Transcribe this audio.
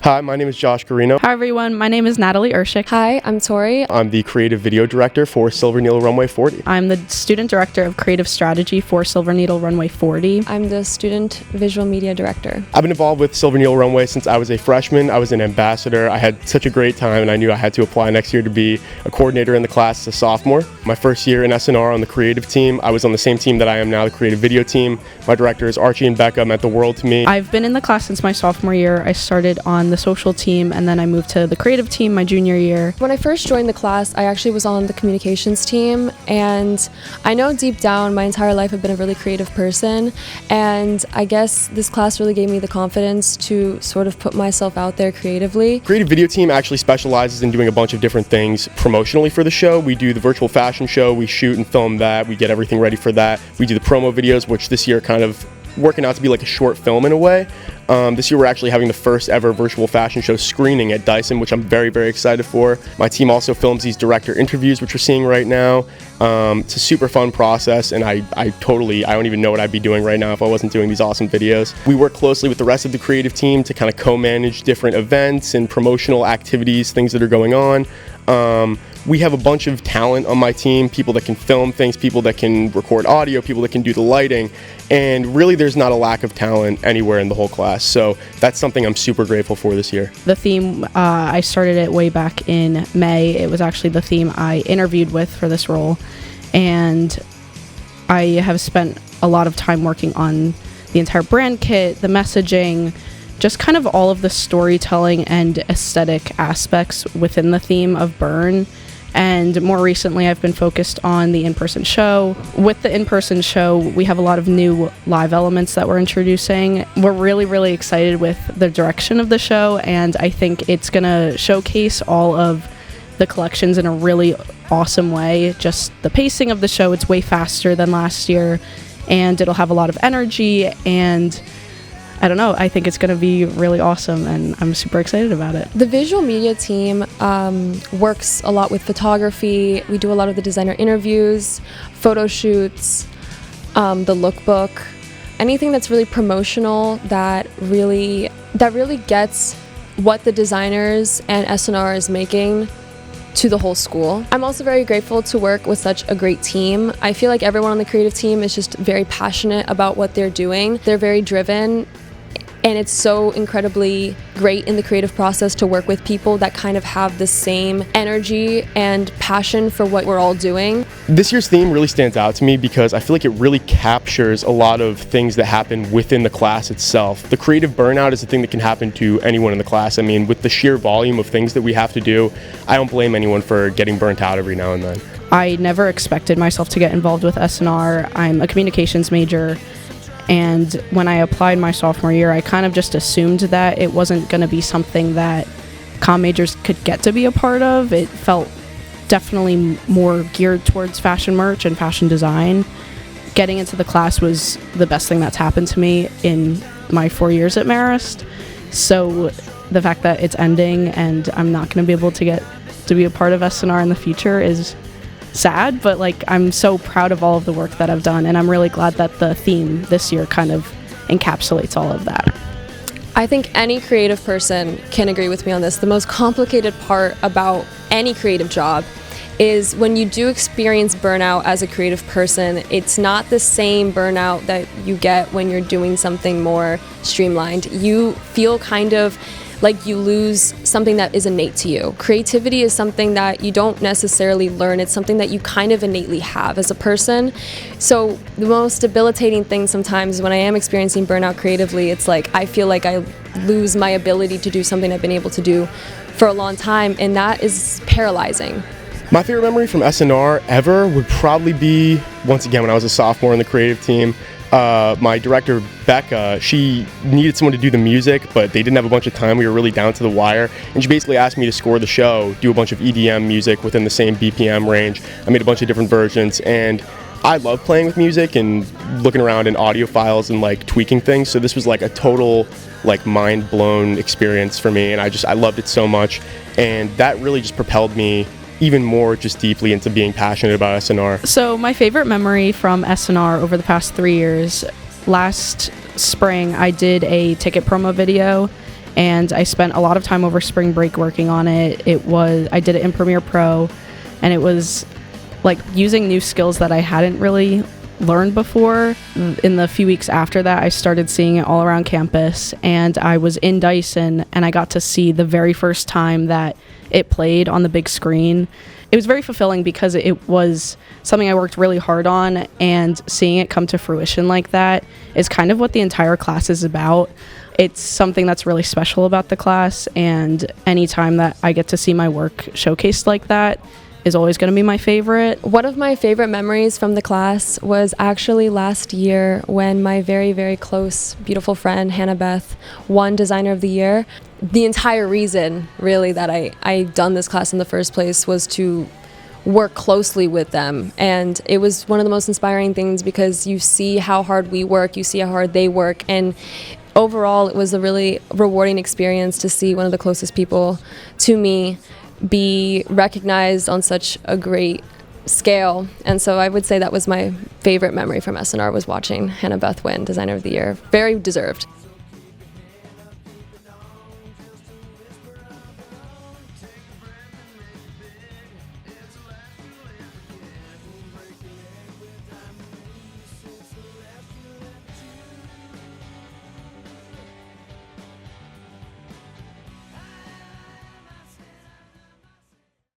Hi, my name is Josh Guarino. Hi everyone, my name is Natalie Ursich. Hi, I'm Torie. I'm the creative video director for Silver Needle Runway 40. I'm the student director of creative strategy for Silver Needle Runway 40. I'm the student visual media director. I've been involved with Silver Needle Runway since I was a freshman. I was an ambassador. I had such a great time and I knew I had to apply next year to be a coordinator in the class as a sophomore. My first year in SNR on the creative team, I was on the same team that I am now, the creative video team. My directors, Archie and Becca, meant the world to me. I've been in the class since my sophomore year. I started on the social team and then I moved to the creative team my junior year. When I first joined the class, I actually was on the communications team, and I know deep down my entire life I've been a really creative person, and I guess this class really gave me the confidence to sort of put myself out there creatively. Creative video team actually specializes in doing a bunch of different things promotionally for the show. We do the virtual fashion show, we shoot and film that, we get everything ready for that. We do the promo videos, which this year kind of working out to be like a short film in a way. This year we're actually having the first ever virtual fashion show screening at Dyson, which I'm very, very excited for. My team also films these director interviews, which we're seeing right now. It's a super fun process, and I don't even know what I'd be doing right now if I wasn't doing these awesome videos. We work closely with the rest of the creative team to kind of co-manage different events and promotional activities, things that are going on. We have a bunch of talent on my team, people that can film things, people that can record audio, people that can do the lighting, and really there's not a lack of talent anywhere in the whole class. So that's something I'm super grateful for this year. The theme, I started it way back in May. It was actually the theme I interviewed with for this role, and I have spent a lot of time working on the entire brand kit, the messaging, just kind of all of the storytelling and aesthetic aspects within the theme of Burn. And more recently, I've been focused on the in-person show. With the in-person show, we have a lot of new live elements that we're introducing. We're really, really excited with the direction of the show, and I think it's gonna showcase all of the collections in a really awesome way. Just the pacing of the show, it's way faster than last year, and it'll have a lot of energy, and I don't know, I think it's going to be really awesome, and I'm super excited about it. The visual media team works a lot with photography. We do a lot of the designer interviews, photo shoots, the lookbook, anything that's really promotional that really gets what the designers and SNR is making to the whole school. I'm also very grateful to work with such a great team. I feel like everyone on the creative team is just very passionate about what they're doing. They're very driven. And it's so incredibly great in the creative process to work with people that kind of have the same energy and passion for what we're all doing. This year's theme really stands out to me because I feel like it really captures a lot of things that happen within the class itself. The creative burnout is a thing that can happen to anyone in the class. I mean, with the sheer volume of things that we have to do, I don't blame anyone for getting burnt out every now and then. I never expected myself to get involved with SNR. I'm a communications major. And when I applied my sophomore year, I kind of just assumed that it wasn't going to be something that comm majors could get to be a part of. It felt definitely more geared towards fashion merch and fashion design. Getting into the class was the best thing that's happened to me in my 4 years at Marist. So the fact that it's ending and I'm not going to be able to get to be a part of SNR in the future is sad, but like I'm so proud of all of the work that I've done, and I'm really glad that the theme this year kind of encapsulates all of that. I think any creative person can agree with me on this. The most complicated part about any creative job is when you do experience burnout as a creative person, it's not the same burnout that you get when you're doing something more streamlined. You feel kind of like you lose something that is innate to you. Creativity is something that you don't necessarily learn. It's something that you kind of innately have as a person. So the most debilitating thing sometimes when I am experiencing burnout creatively, it's like I feel like I lose my ability to do something I've been able to do for a long time, and that is paralyzing. My favorite memory from SNR ever would probably be, once again, when I was a sophomore in the creative team. My director, Becca, she needed someone to do the music, but they didn't have a bunch of time. We were really down to the wire. And she basically asked me to score the show, do a bunch of EDM music within the same BPM range. I made a bunch of different versions. And I love playing with music and looking around in audio files and like tweaking things. So this was like a total like mind blown experience for me. And I loved it so much. And that really just propelled me even more just deeply into being passionate about SNR. So my favorite memory from SNR over the past 3 years, last spring I did a ticket promo video, and I spent a lot of time over spring break working on it. I did it in Premiere Pro, and it was like using new skills that I hadn't really learned before. In the few weeks after that, I started seeing it all around campus, and I was in Dyson, and I got to see the very first time that it played on the big screen. It was very fulfilling because it was something I worked really hard on, and seeing it come to fruition like that is kind of what the entire class is about. It's something that's really special about the class, and anytime that I get to see my work showcased like that is always going to be my favorite. One of my favorite memories from the class was actually last year when my very, very close, beautiful friend, Hannah Beth, won Designer of the Year. The entire reason, really, that I done this class in the first place was to work closely with them. And it was one of the most inspiring things because you see how hard we work, you see how hard they work, and overall it was a really rewarding experience to see one of the closest people to me be recognized on such a great scale. And so I would say that was my favorite memory from SNR, was watching Hannah Beth win Designer of the Year. Very deserved.